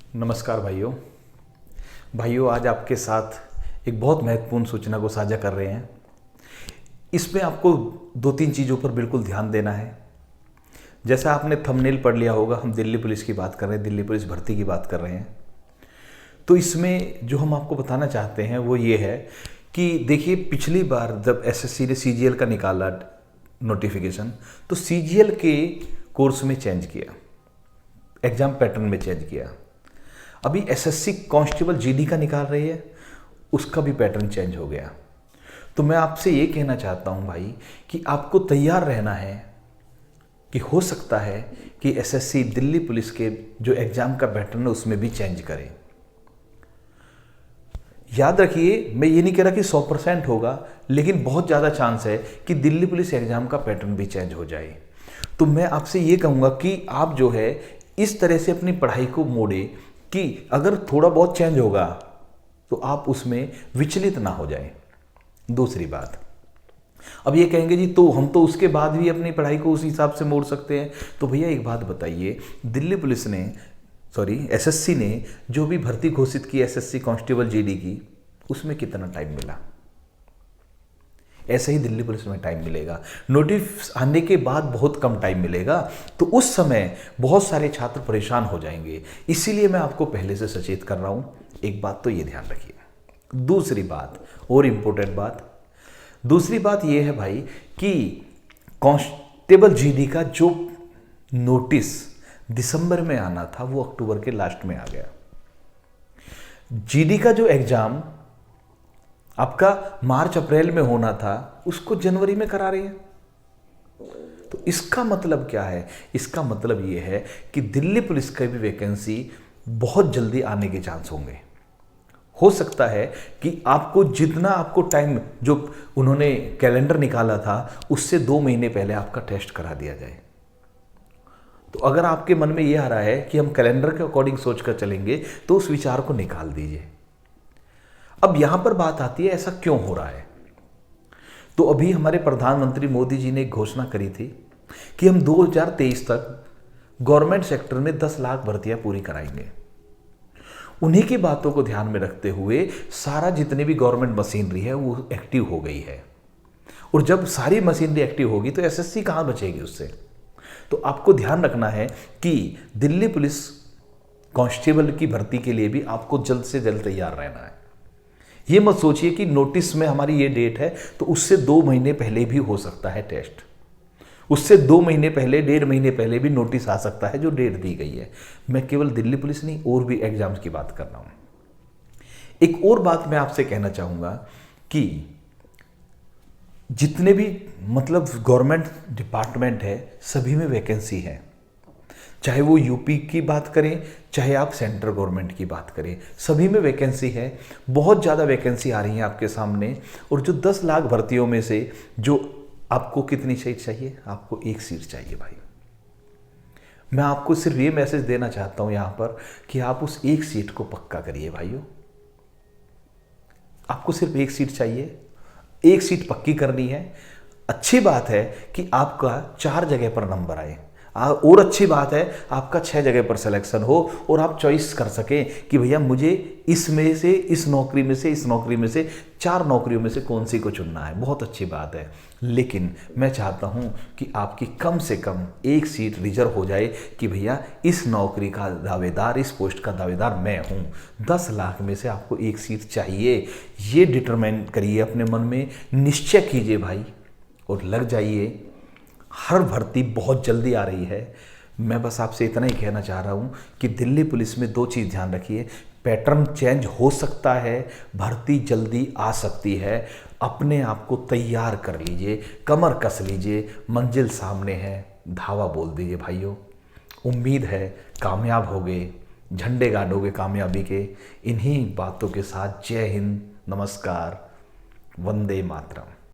नमस्कार भाइयों। आज आपके साथ एक बहुत महत्वपूर्ण सूचना को साझा कर रहे हैं। इसमें आपको दो तीन चीज़ों पर बिल्कुल ध्यान देना है। जैसा आपने थंबनेल पढ़ लिया होगा, हम दिल्ली पुलिस की बात कर रहे हैं, दिल्ली पुलिस भर्ती की बात कर रहे हैं। तो इसमें जो हम आपको बताना चाहते हैं वो ये है कि देखिए, पिछली बार जब एसएससी ने सीजीएल का निकाला नोटिफिकेशन, तो सीजीएल के कोर्स में चेंज किया, एग्जाम पैटर्न में चेंज किया। अभी एसएससी कांस्टेबल जीडी का निकाल रही है, उसका भी पैटर्न चेंज हो गया। तो मैं आपसे ये कहना चाहता हूं भाई कि आपको तैयार रहना है कि हो सकता है कि एसएससी दिल्ली पुलिस के जो एग्जाम का पैटर्न है उसमें भी चेंज करे। याद रखिए, मैं ये नहीं कह रहा कि 100% होगा, लेकिन बहुत ज़्यादा चांस है कि दिल्ली पुलिस एग्जाम का पैटर्न भी चेंज हो जाए। तो मैं आपसे ये कहूँगा कि आप जो है इस तरह से अपनी पढ़ाई को मोड़े कि अगर थोड़ा बहुत चेंज होगा तो आप उसमें विचलित ना हो जाए। दूसरी बात, अब ये कहेंगे जी तो हम तो उसके बाद भी अपनी पढ़ाई को उस हिसाब से मोड़ सकते हैं। तो भैया एक बात बताइए, दिल्ली पुलिस ने एसएससी ने जो भी भर्ती घोषित की एसएससी कांस्टेबल जीडी की, उसमें कितना टाइम मिला? ऐसे ही दिल्ली पुलिस में टाइम मिलेगा। नोटिस आने के बाद बहुत कम टाइम मिलेगा, तो उस समय बहुत सारे छात्र परेशान हो जाएंगे। इसीलिए मैं आपको पहले से सचेत कर रहा हूं। एक बात तो ये ध्यान रखिए। दूसरी बात, और इम्पोर्टेंट बात, दूसरी बात ये है भाई कि कांस्टेबल जीडी का जो नोटिस दिसंबर में आना था वो अक्टूबर के लास्ट में आ गया। जीडी का जो एग्जाम आपका मार्च अप्रैल में होना था, उसको जनवरी में करा रही है। तो इसका मतलब क्या है? इसका मतलब यह है कि दिल्ली पुलिस का भी वैकेंसी बहुत जल्दी आने के चांस होंगे। हो सकता है कि आपको जितना आपको टाइम जो उन्होंने कैलेंडर निकाला था उससे 2 महीने पहले आपका टेस्ट करा दिया जाए। तो अगर आपके मन में यह आ रहा है कि हम कैलेंडर के अकॉर्डिंग सोचकर चलेंगे, तो उस विचार को निकाल दीजिए। अब यहां पर बात आती है ऐसा क्यों हो रहा है। तो अभी हमारे प्रधानमंत्री मोदी जी ने एक घोषणा करी थी कि हम 2023 तक गवर्नमेंट सेक्टर में 10 लाख भर्तियां पूरी कराएंगे। उन्हीं की बातों को ध्यान में रखते हुए सारा जितने भी गवर्नमेंट मशीनरी है वो एक्टिव हो गई है। और जब सारी मशीनरी एक्टिव होगी तो एसएससी कहां बचेगी उससे? तो आपको ध्यान रखना है कि दिल्ली पुलिस कांस्टेबल की भर्ती के लिए भी आपको जल्द से जल्द तैयार रहना है। ये मत सोचिए कि नोटिस में हमारी ये डेट है तो उससे 2 महीने पहले भी हो सकता है टेस्ट, उससे 2 महीने पहले, 1.5 महीने पहले भी नोटिस आ सकता है जो डेट दी गई है। मैं केवल दिल्ली पुलिस नहीं, और भी एग्जाम्स की बात कर रहा हूं। एक और बात मैं आपसे कहना चाहूंगा कि जितने भी गवर्नमेंट डिपार्टमेंट है सभी में वैकेंसी है। चाहे वो यूपी की बात करें, चाहे आप सेंट्रल गवर्नमेंट की बात करें, सभी में वैकेंसी है। बहुत ज़्यादा वैकेंसी आ रही है आपके सामने। और जो 10 लाख भर्तियों में से जो आपको कितनी सीट चाहिए? आपको 1 सीट चाहिए भाई। मैं आपको सिर्फ ये मैसेज देना चाहता हूं यहां पर कि आप उस 1 सीट को पक्का करिए भाइयों। आपको सिर्फ 1 सीट चाहिए, 1 सीट पक्की करनी है। अच्छी बात है कि आपका 4 जगह पर नंबर आए, और अच्छी बात है आपका 6 जगह पर सिलेक्शन हो और आप चॉइस कर सकें कि भैया मुझे इसमें से, इस नौकरी में से, इस नौकरी में से, 4 नौकरियों में से कौन सी को चुनना है। बहुत अच्छी बात है, लेकिन मैं चाहता हूं कि आपकी कम से कम 1 सीट रिजर्व हो जाए कि भैया इस नौकरी का दावेदार, इस पोस्ट का दावेदार मैं हूं। 10 लाख में से आपको 1 सीट चाहिए। ये डिटरमाइन करिए, अपने मन में निश्चय कीजिए भाई, और लग जाइए। हर भर्ती बहुत जल्दी आ रही है। मैं बस आपसे इतना ही कहना चाह रहा हूं कि दिल्ली पुलिस में 2 चीज़ ध्यान रखिए। पैटर्न चेंज हो सकता है, भर्ती जल्दी आ सकती है। अपने आप को तैयार कर लीजिए, कमर कस लीजिए, मंजिल सामने है, धावा बोल दीजिए भाइयों। उम्मीद है कामयाब होगे, झंडे गाड़ोगे कामयाबी के। इन्हीं बातों के साथ जय हिंद, नमस्कार, वंदे मातरम।